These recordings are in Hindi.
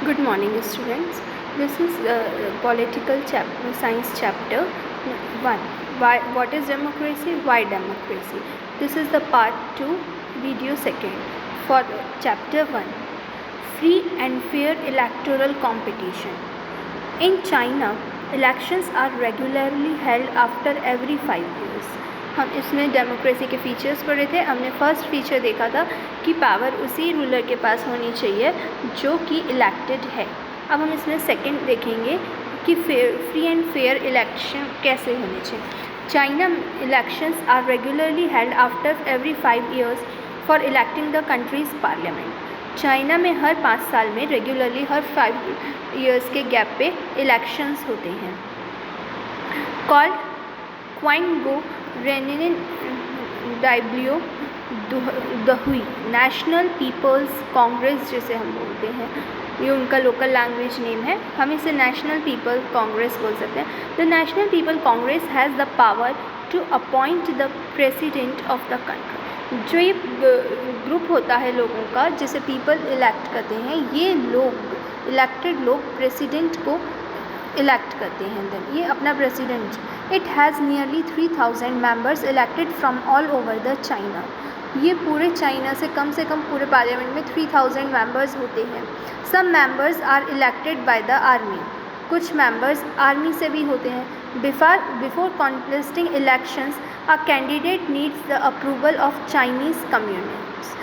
Good morning, students. This is political science chapter 1. Why? What is democracy? Why democracy? This is the part 2, video second for chapter 1. Free and fair electoral competition. In China, elections are regularly held after every 5 years. हम इसमें डेमोक्रेसी के फीचर्स पढ़े थे. हमने फर्स्ट फीचर देखा था कि पावर उसी रूलर के पास होनी चाहिए जो कि इलेक्टेड है. अब हम इसमें सेकंड देखेंगे कि फ्री एंड फेयर इलेक्शन कैसे होने चाहिए. China elections are regularly held after every 5 years for electing the country's parliament. China में हर 5 साल में रेगुलरली हर 5 years के गैप पे इलेक्शंस होते हैं. Called Quanguo Renmin Daibiao Dahui national people's congress जिसे हम बोलते हैं, ये उनका लोकल लैंग्वेज नेम है. हम इसे नेशनल पीपल कांग्रेस बोल सकते हैं. The National People Congress has the power to appoint the president of the country. जो ये ग्रुप होता है लोगों का जिसे पीपल इलेक्ट करते हैं, ये लोग इलेक्टेड लोग प्रेसिडेंट को इलेक्ट करते हैं. देन ये अपना president. It has nearly 3000 members elected from all over the China. ये पूरे चाइना से कम पूरे पार्लियामेंट में 3000 मेंबर्स होते हैं. Some members are elected by the army. कुछ मेंबर्स आर्मी से भी होते हैं. Before contesting elections a candidate needs the approval of Chinese communities.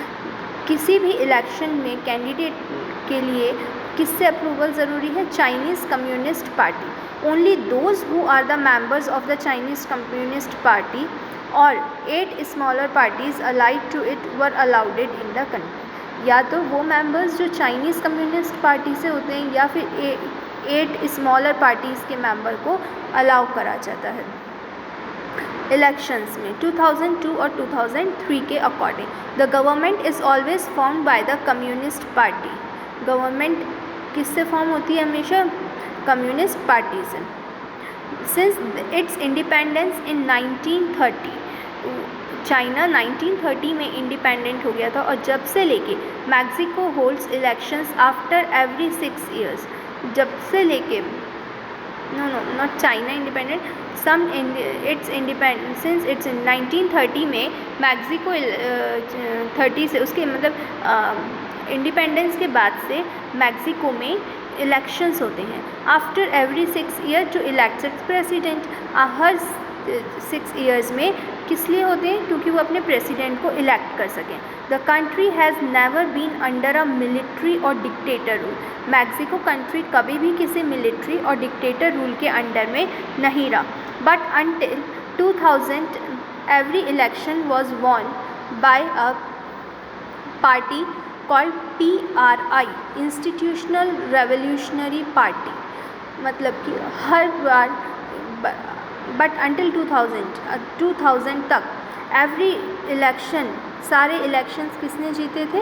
किसी भी इलेक्शन में कैंडिडेट के लिए किससे अप्रूवल ज़रूरी है? Chinese Communist Party. Only those who are the members of the Chinese Communist Party और 8 smaller parties allied to it were allowed in the country. या तो वो मेंबर्स जो चाइनीज़ कम्युनिस्ट पार्टी से होते हैं या फिर 8 स्मॉलर पार्टीज़ के मेंबर को अलाउ करा जाता है. इलेक्शंस में 2002 और 2003 के according the government is always formed by the communist party. Government किससे फॉर्म होती है? हमेशा कम्युनिस्ट पार्टी से. Since it's independence in 1930, China 1930 में इंडिपेंडेंट हो गया था. और जब से लेके Mexico holds elections after every 6 years. जब से लेके not China independent, it's independent since it's 1930 में मैक्सिको 30 से उसके मतलब इंडिपेंडेंस के बाद से मैक्सिको में इलेक्शंस होते हैं. After every 6 year to elect its president. हर 6 years में किस लिए होते हैं? क्योंकि वो अपने प्रेसिडेंट को इलेक्ट कर सकें. The country has never been under a military और डिक्टेटर रूल. मैक्सिको कंट्री कभी भी किसी मिलिट्री और डिक्टेटर रूल के अंडर में नहीं रहा. But until 2000 every election was won by a party called PRI, institutional revolutionary party. मतलब कि हर बार बट अंटिल 2000 तक एवरी इलेक्शन, सारे इलेक्शंस किसने जीते थे?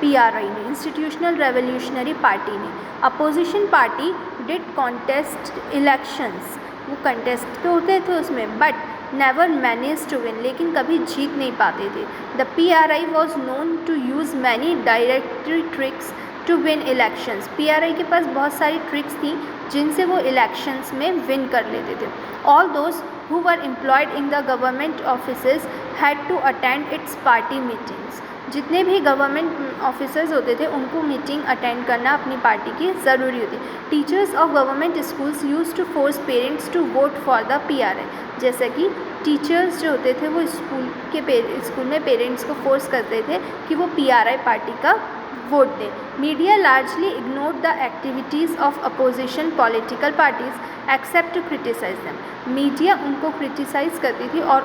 PRI ने, इंस्टीट्यूशनल रेवोल्यूशनरी पार्टी ने. Opposition party did contest elections. वो कंटेस्ट तो होते थे उसमें but never manage to win, लेकिन कभी जीत नहीं पाते थे. The PRI was known to use many directory tricks to win elections. PRI के पास बहुत सारी ट्रिक्स थी जिनसे वो इलेक्शंस में विन कर लेते थे. All those who were employed in the government offices had to attend its party meetings. जितने भी गवर्नमेंट ऑफिसर्स होते थे उनको मीटिंग अटेंड करना अपनी पार्टी की ज़रूरी होती. Teachers of government schools use to force parents to vote for the PRI. जैसे कि टीचर्स जो होते थे वो स्कूल में पेरेंट्स को फोर्स करते थे कि वो PRI पार्टी का वोट दें. Media largely ignored the activities of opposition political parties except to criticize them. Media उनको क्रिटिसाइज़ करती थी और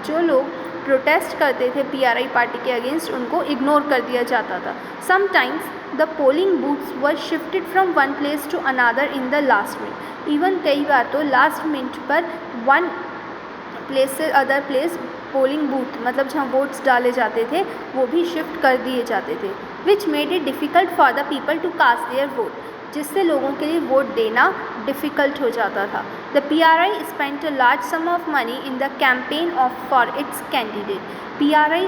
जो लोग प्रोटेस्ट करते थे PRI पार्टी के अगेंस्ट उनको इग्नोर कर दिया जाता था. Sometimes the polling booths were shifted from one place to another in the last minute. Even कई बार तो लास्ट मिनट पर वन प्लेस से अदर प्लेस पोलिंग बूथ मतलब जहाँ वोट्स डाले जाते थे वो भी शिफ्ट कर दिए जाते थे. Which made it difficult for the people to cast their vote. जिससे लोगों के लिए वोट देना डिफ़िकल्ट हो जाता था. The PRI spent a large some of money in the campaign of for its candidate. PRI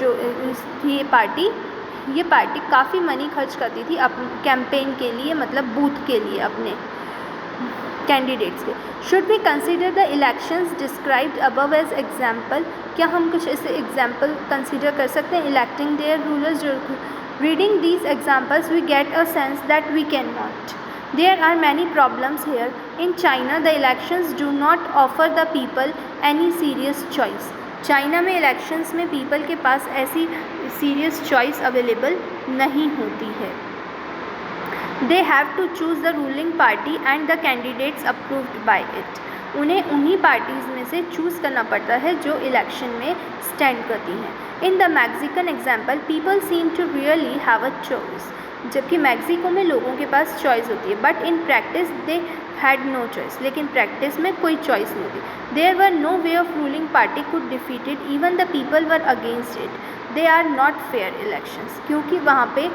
जो थी पार्टी ये पार्टी काफ़ी मनी खर्च करती थी कैंपेन के लिए, मतलब बूथ के लिए अपने कैंडिडेट्स के। Should we consider the elections described above as example, क्या हम कुछ ऐसे एग्जाम्पल कंसिडर कर सकते हैं electing their rulers? Reading these examples we get a sense that we can not. There are many problems here. In China, the elections do not offer the people any serious choice. China में इलेक्शंस में पीपल के पास ऐसी सीरियस चॉइस अवेलेबल नहीं होती है। They have to choose the ruling party and the candidates approved by it. उन्हें उन्हीं पार्टीज़ में से चूज़ करना पड़ता है जो इलेक्शन में स्टैंड करती हैं। In the Mexican example people seem to really have a choice, जबकि मैक्सिको में लोगों के पास चॉइस होती है, but in practice they had no choice, लेकिन प्रैक्टिस में कोई चॉइस नहीं होती। There were no way of ruling party could defeated even the people were against it. They are not fair elections, क्योंकि वहाँ पे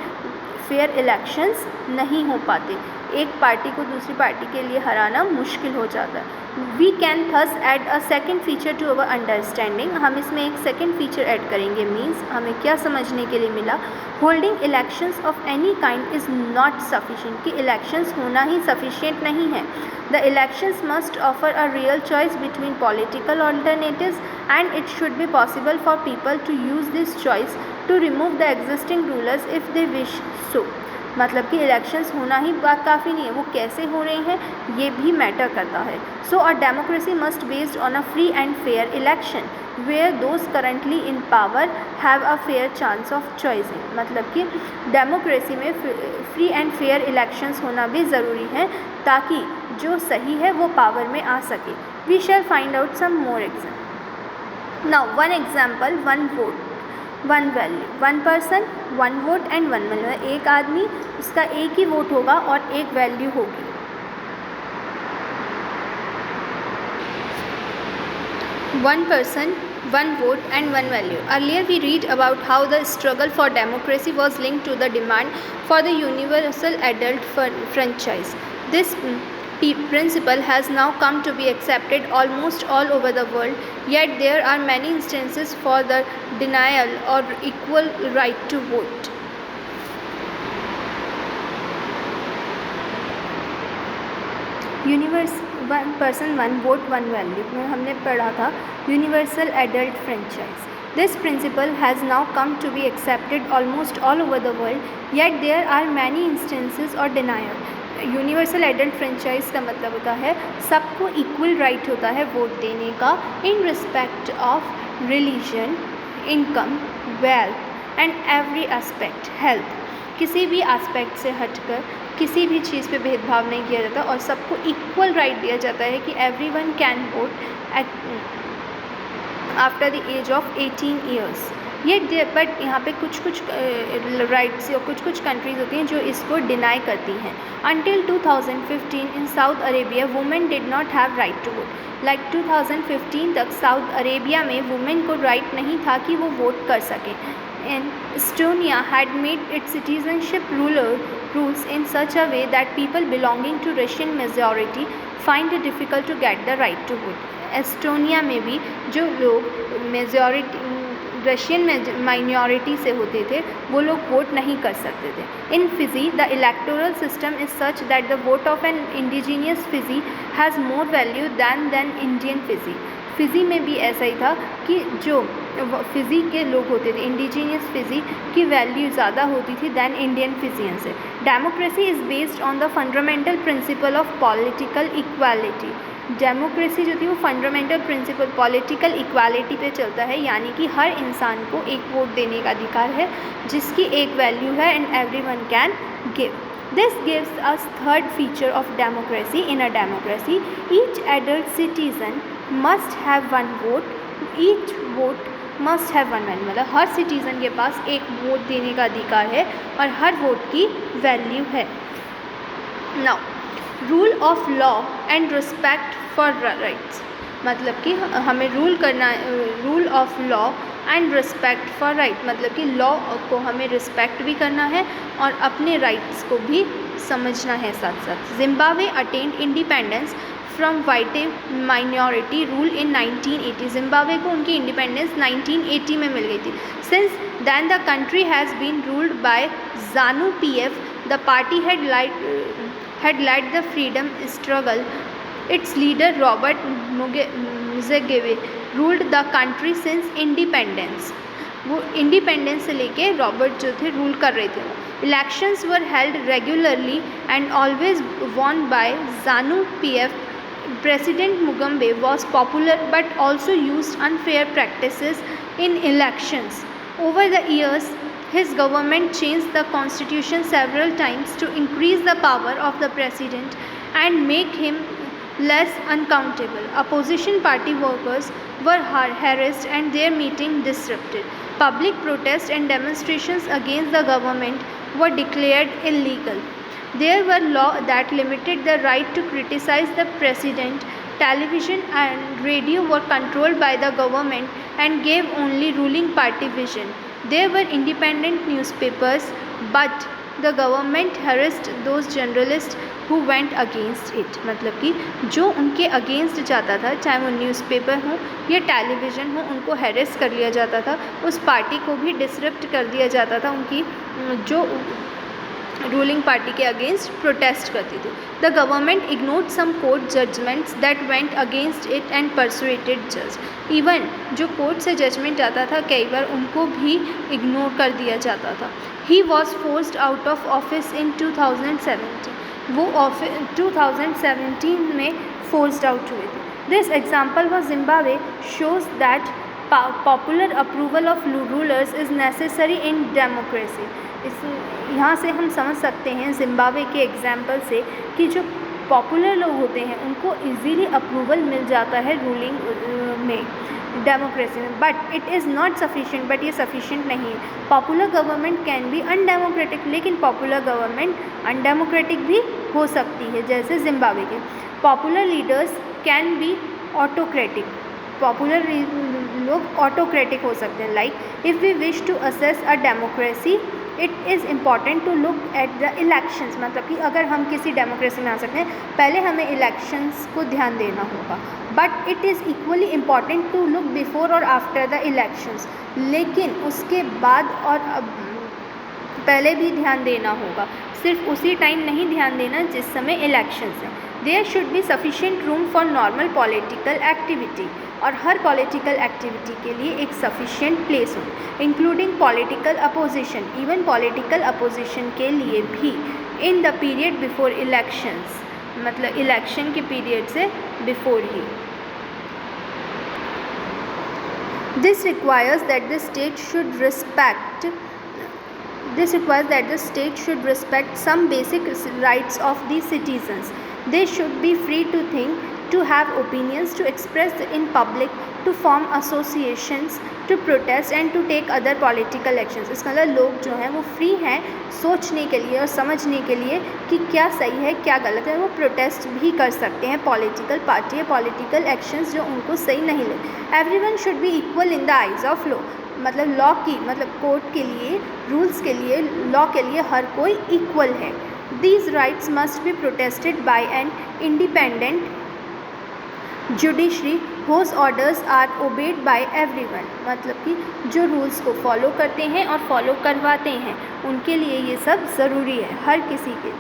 फेयर इलेक्शंस नहीं हो पाते, एक पार्टी को दूसरी पार्टी के लिए हराना मुश्किल हो जाता है। We can thus add a second feature to our understanding, हम इसमें एक सेकेंड फीचर ऐड करेंगे। मीन्स हमें क्या समझने के लिए मिला? Holding elections of any kind is not sufficient, कि इलेक्शंस होना ही सफिशिएंट नहीं है। The elections must offer a real choice between political alternatives and it should be possible for people to use this choice to remove the existing rulers if they wish so. मतलब कि इलेक्शंस होना ही बात काफ़ी नहीं है, वो कैसे हो रहे हैं ये भी मैटर करता है। So a democracy must based on a free and fair election where those currently in power have a fair chance of choosing. मतलब कि डेमोक्रेसी में फ्री एंड फेयर इलेक्शंस होना भी ज़रूरी है ताकि जो सही है वो पावर में आ सके। We shall find out some more example. Now one example, one vote one value, one person one vote and one value. एक आदमी, उसका एक ही वोट होगा और एक वैल्यू होगी। One person, one vote and one value. Earlier we read about how the struggle for democracy was linked to the demand for the universal adult franchise. This principle has now come to be accepted almost all over the world, yet there are many instances for the denial or equal right to vote. One person one vote one value में हमने पढ़ा था universal adult franchise. This principle has now come to be accepted almost all over the world, yet there are many instances और डिनायल। यूनिवर्सल एडल्ट फ्रेंचाइज का मतलब होता है सबको इक्वल राइट होता है वोट देने का in respect of religion, income, wealth and every aspect, health. किसी भी एस्पेक्ट से हटकर किसी भी चीज़ पे भेदभाव नहीं किया जाता और सबको इक्वल राइट दिया जाता है कि everyone can vote after the age of 18 years. ये बट यहाँ पे कुछ कुछ राइट्स और कुछ कुछ कंट्रीज़ होती हैं जो इसको डिनाई करती हैं। Until 2015 in South Arabia women did not have right to vote. Like 2015 तक साउथ अरेबिया में वुमेन को राइट नहीं था कि वो वोट कर सकें। And Estonia had made its citizenship rules in such a way that people belonging to Russian majority find it difficult to get the right to vote. Estonia में भी जो लोग मेजॉरिटी रशियन माइनॉरिटी से होते थे वो लोग वोट नहीं कर सकते थे। In Fiji the electoral system is such that the vote of an indigenous Fiji has more value than Indian Fiji. Fiji में भी ऐसा ही था कि जो फिजी के लोग होते थे इंडिजीनियस फिजी की वैल्यू ज़्यादा होती थी दैन इंडियन फिजियन से। Democracy is based on the fundamental principle of political equality. Democracy जो थी वो फंडामेंटल प्रिंसिपल पॉलिटिकल इक्वालिटी पे चलता है, यानी कि हर इंसान को एक वोट देने का अधिकार है जिसकी एक वैल्यू है and everyone can give. This gives us third feature of democracy. In a democracy, each adult citizen must have one vote. Each vote must have one value. मतलब हर सिटीज़न के पास एक वोट देने का अधिकार है और हर वोट की वैल्यू है। Now, rule of law and respect for rights, मतलब कि हमें rule of law and respect for right, मतलब कि लॉ को हमें रिस्पेक्ट भी करना है और अपने राइट्स को भी समझना है साथ साथ। Zimbabwe attend independence from white minority rule in 1980. Zimbabwe को उनकी इंडिपेंडेंस 1980 में मिल गई थी. Since then the country has been ruled by ZANU PF. The party had led the freedom struggle. Its leader Robert Mugabe ruled the country since independence. वो इंडिपेंडेंस से लेके रॉबर्ट जो थे रूल कर रहे थे. Elections were held regularly and always won by ZANU PF. President Mugabe was popular but also used unfair practices in elections. Over the years, his government changed the constitution several times to increase the power of the president and make him less uncountable. Opposition party workers were harassed and their meeting disrupted. Public protests and demonstrations against the government were declared illegal. There were laws that limited the right to criticize the president. Television and radio were controlled by the government and gave only ruling party vision. There were independent newspapers, but the government harassed those journalists who went against it. मतलब कि जो उनके अगेंस्ट जाता था, चाहे वो न्यूज़पेपर हो या टेलीविज़न हो, उनको हैरेस कर लिया जाता था. उस पार्टी को भी डिसरप्ट कर दिया जाता था, उनकी जो रूलिंग पार्टी के अगेंस्ट प्रोटेस्ट करती थी. The government ignored some court judgements that went against it and persuaded जज. इवन जो कोर्ट से जजमेंट आता था कई बार उनको भी इग्नोर कर दिया जाता था. He was forced out of office in 2017. वो 2017 में फोर्स्ड आउट हुए थे. This example for Zimbabwe shows that popular approval of rulers is necessary in democracy. यहाँ से हम समझ सकते हैं जिम्बाब्वे के एग्जाम्पल से कि जो पॉपुलर लोग होते हैं उनको इजीली अप्रूवल मिल जाता है रूलिंग में, डेमोक्रेसी में. But it is not sufficient. But ये सफिशिएंट नहीं है. Popular government can be undemocratic, लेकिन पॉपुलर गवर्नमेंट अनडेमोक्रेटिक भी हो सकती है, जैसे जिम्बाब्वे के. Popular leaders can be autocratic. Popular लोग ऑटोक्रेटिक हो सकते हैं. Like if we wish to assess a democracy it is important to look at the elections. मतलब कि अगर हम किसी डेमोक्रेसी में आ सकते हैं, पहले हमें इलेक्शंस को ध्यान देना होगा. But it is equally important to look before और आफ्टर द इलेक्शंस. लेकिन उसके बाद और पहले भी ध्यान देना होगा. सिर्फ उसी टाइम नहीं ध्यान देना जिस समय इलेक्शंस हैं. There should be sufficient room for normal political activity. और हर पॉलिटिकल एक्टिविटी के लिए एक सफिशिएंट प्लेस हो, including political opposition. Even political opposition के लिए भी in the period before elections, मतलब इलेक्शन के पीरियड से बिफोर ही. This requires that the state should respect some basic rights of the citizens. They should be free to think, to have opinions, to express in public, to form associations, to protest and to take other political actions. इसका मतलब लोग जो हैं वो फ्री हैं सोचने के लिए और समझने के लिए कि क्या सही है क्या गलत है. वो प्रोटेस्ट भी कर सकते हैं पॉलिटिकल पार्टी या पॉलिटिकल एक्शंस जो उनको सही नहीं लगे. Everyone should be equal in the eyes of law. मतलब लॉ की, मतलब कोर्ट के लिए, रूल्स के लिए, लॉ के लिए हर कोई इक्वल है. These rights must be protested by an independent judiciary whose orders are obeyed by everyone. मतलब कि जो रूल्स को फॉलो करते हैं और फॉलो करवाते हैं उनके लिए ये सब ज़रूरी है, हर किसी के.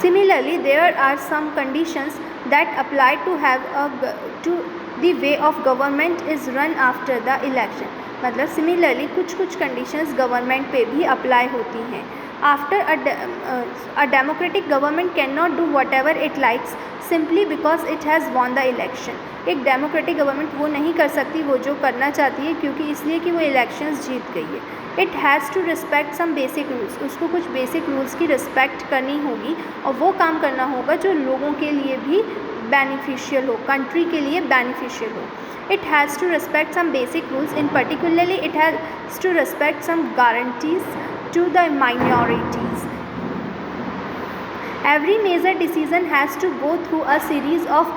Similarly, there are some conditions that apply to the way of government is run after the election. मतलब सिमिलरली कुछ कंडीशंस गवर्नमेंट पे भी अप्लाई होती हैं. After a democratic government cannot do whatever it likes simply because it has won the election. एक डेमोक्रेटिक गवर्नमेंट वो नहीं कर सकती वो जो करना चाहती है क्योंकि इसलिए कि वो इलेक्शंस जीत गई है. It has to respect some basic rules. उसको कुछ बेसिक रूल्स की रिस्पेक्ट करनी होगी और वो काम करना होगा जो लोगों के लिए भी बेनिफिशियल हो, कंट्री के लिए बेनिफिशियल हो. It has to respect some basic rules. In particularly, it has to respect some guarantees to the minorities. Every major decision has to go through a series of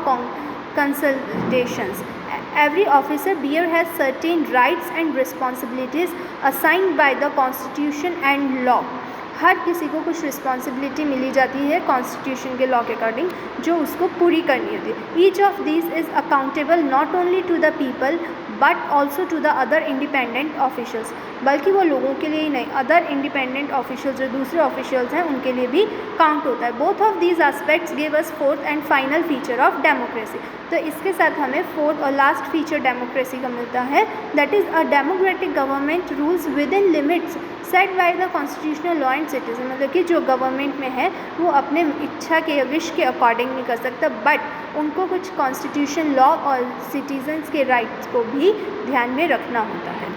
consultations. Every officer bearer has certain rights and responsibilities assigned by the Constitution and law. हर किसी को कुछ रिस्पॉन्सिबिलिटी मिली जाती है कॉन्स्टिट्यूशन के लॉ के अकॉर्डिंग, जो उसको पूरी करनी होती है। Each of these is accountable not only to the people but also to the other independent officials, बल्कि वो लोगों के लिए ही नहीं, अदर इंडिपेंडेंट ऑफिशल्स जो दूसरे ऑफिशल्स हैं उनके लिए भी काउंट होता है। Both of these aspects give us fourth and final feature of democracy. तो इसके साथ हमें फोर्थ और लास्ट फीचर डेमोक्रेसी का मिलता है, that is a democratic government rules with in limits set by the constitutional law and citizen. मतलब कि जो गवर्नमेंट में है वो अपने इच्छा के विश के अकॉर्डिंग नहीं कर सकता, बट उनको कुछ कॉन्स्टिट्यूशन लॉ और सिटीजन्स के राइट्स को भी ध्यान में रखना होता है।